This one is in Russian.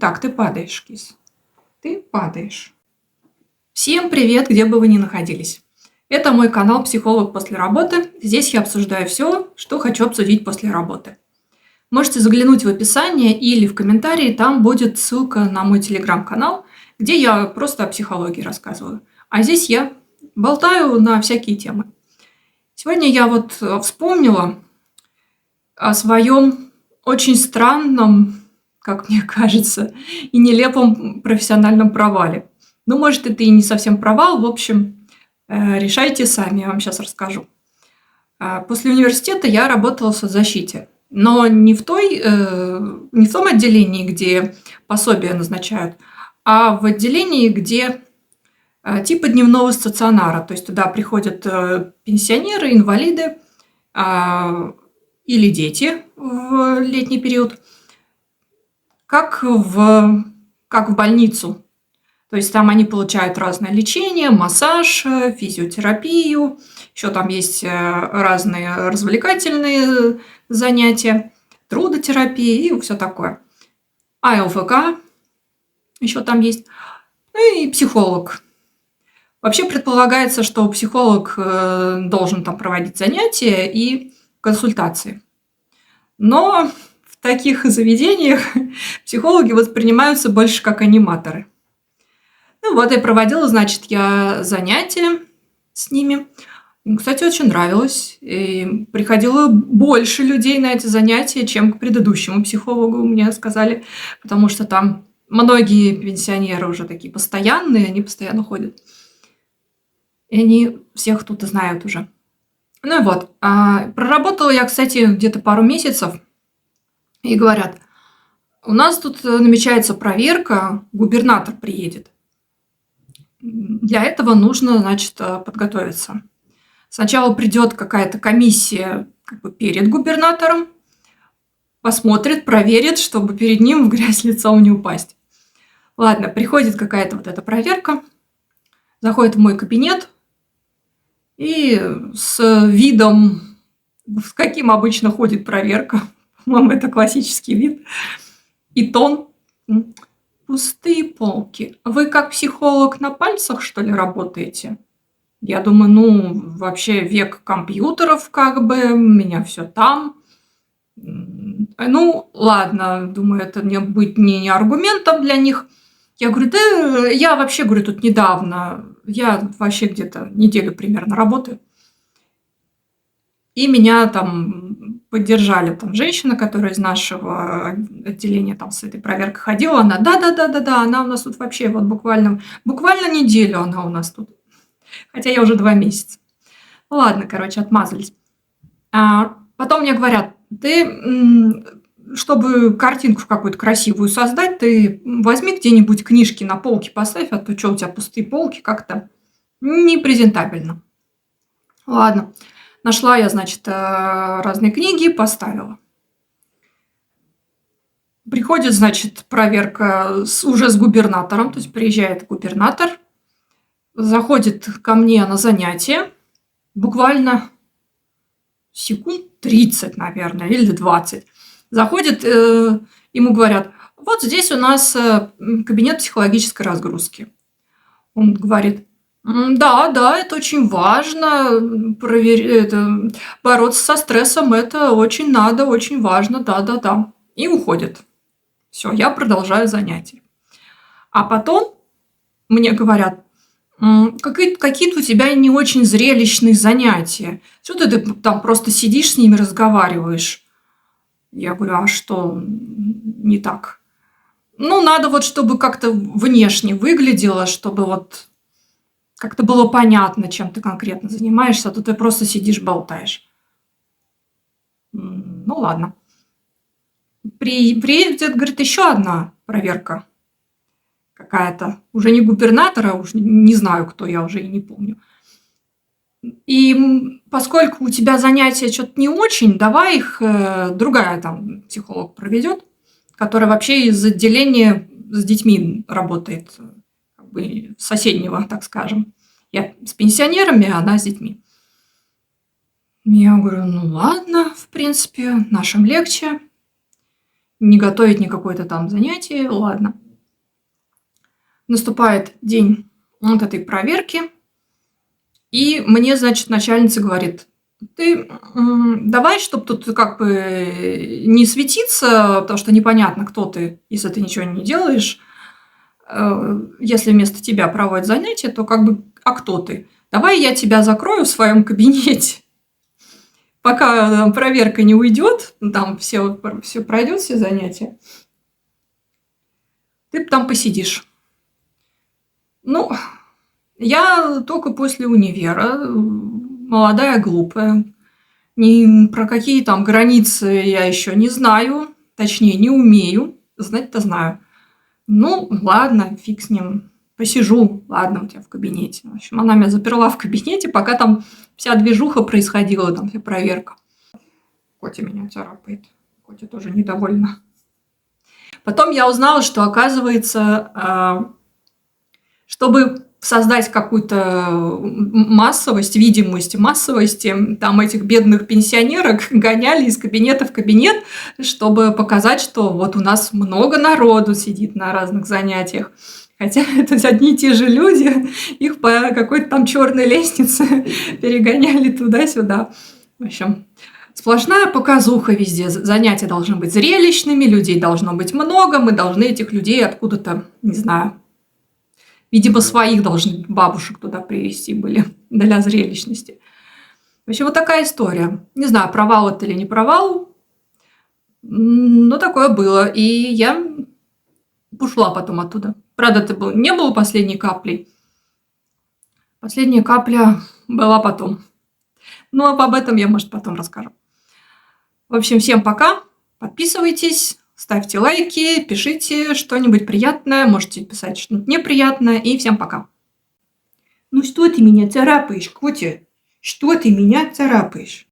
Так, ты падаешь, кис. Ты падаешь. Всем привет, где бы вы ни находились. Это мой канал «Психолог после работы». Здесь я обсуждаю все, что хочу обсудить после работы. Можете заглянуть в описание или в комментарии, там будет ссылка на мой телеграм-канал, где я просто о психологии рассказываю. А здесь я болтаю на всякие темы. Сегодня я вспомнила о своем очень странном, как мне кажется, и нелепом профессиональном провале. Ну, может, это и не совсем провал, в общем, решайте сами, я вам сейчас расскажу. После университета я работала в соцзащите, но не в том отделении, где пособия назначают, а в отделении, где типа дневного стационара, то есть туда приходят пенсионеры, инвалиды или дети в летний период, как в больницу. То есть там они получают разное лечение, массаж, физиотерапию, еще там есть разные развлекательные занятия, трудотерапия и все такое. А ЛФК еще там есть, ну и психолог. Вообще предполагается, что психолог должен там проводить занятия и консультации. Но в таких заведениях психологи воспринимаются больше как аниматоры. Ну вот, я проводила, значит, я занятия с ними. Им, кстати, очень нравилось. И приходило больше людей на эти занятия, чем к предыдущему психологу, мне сказали. Потому что там многие пенсионеры уже такие постоянные, они постоянно ходят. И они всех тут знают уже. Ну и вот. Проработала я, кстати, где-то пару месяцев. И говорят, у нас тут намечается проверка, губернатор приедет. Для этого нужно, значит, подготовиться. Сначала придет какая-то комиссия перед губернатором, посмотрит, проверит, чтобы перед ним в грязь лицом не упасть. Ладно, приходит какая-то вот эта проверка, заходит в мой кабинет и с видом, с каким обычно ходит проверка, по-моему, это классический вид, и тон. Пустые полки. Вы как психолог на пальцах, что ли, работаете? Я думаю, вообще век компьютеров, у меня все там. Ну, ладно, думаю, это не будет не аргументом для них. Я говорю, да, я вообще, говорю, тут недавно, я вообще где-то неделю примерно работаю. И меня там поддержали, там женщина, которая из нашего отделения там с этой проверкой ходила, она, да, она у нас тут вообще вот буквально неделю она у нас тут. Хотя я уже 2 месяца. Ладно, короче, отмазались. Потом мне говорят, ты, чтобы картинку какую-то красивую создать, ты возьми где-нибудь книжки на полке поставь, а то что у тебя пустые полки, как-то непрезентабельно. Ладно. Нашла я, значит, разные книги, поставила. Приходит, значит, проверка уже с губернатором, то есть приезжает губернатор, заходит ко мне на занятие, буквально секунд 30, наверное, или 20. Заходит, ему говорят, вот здесь у нас кабинет психологической разгрузки. Он говорит, да, это очень важно, бороться со стрессом, это очень надо, очень важно, да. И уходит. Все, я продолжаю занятие. А потом мне говорят, какие-то у тебя не очень зрелищные занятия. Что ты там просто сидишь с ними, разговариваешь? Я говорю, а что не так? Ну, надо вот, чтобы как-то внешне выглядело, чтобы вот как-то было понятно, чем ты конкретно занимаешься, а то ты просто сидишь, болтаешь. Ну, ладно. Приедет, говорит, еще одна проверка какая-то. Уже не губернатора, уж не знаю, кто, я уже и не помню. И поскольку у тебя занятия что-то не очень, давай их другая там психолог проведет, которая вообще из отделения с детьми работает, соседнего, так скажем. Я с пенсионерами, а она с детьми. Я говорю, ну ладно, в принципе, нашим легче. не готовить ни какое-то там занятие. Ладно. Наступает день вот этой проверки, и мне, значит, начальница говорит: ты давай, чтобы тут как бы не светиться, потому что непонятно, кто ты, если ты ничего не делаешь. Если вместо тебя проводят занятия, то как бы, а кто ты? Давай я тебя закрою в своем кабинете, пока проверка не уйдет, там все пройдет, все занятия, ты там посидишь. Ну, я только после универа, молодая, глупая, ни про какие там границы я еще не знаю, точнее, не умею, знать-то знаю. Ну, ладно, фиг с ним, посижу, ладно, у тебя в кабинете. В общем, она меня заперла в кабинете, пока там вся движуха происходила, там вся проверка. Котя меня царапает, Котя тоже недовольна. Потом я узнала, что, оказывается, чтобы создать какую-то массовость, видимость массовости, там этих бедных пенсионерок гоняли из кабинета в кабинет, чтобы показать, что вот у нас много народу сидит на разных занятиях. Хотя это одни и те же люди, их по какой-то там черной лестнице перегоняли туда-сюда. В общем, сплошная показуха везде. Занятия должны быть зрелищными, людей должно быть много, мы должны этих людей откуда-то, не знаю, видимо, своих должны бабушек туда привезти были для зрелищности. В общем, вот такая история. Не знаю, провал это или не провал, но такое было. И я ушла потом оттуда. Правда, это не было последней каплей. Последняя капля была потом. Но об этом я, может, потом расскажу. В общем, всем пока. Подписывайтесь, ставьте лайки, пишите что-нибудь приятное, можете писать что-нибудь неприятное. И всем пока. Ну что ты меня царапаешь, Котя? Что ты меня царапаешь?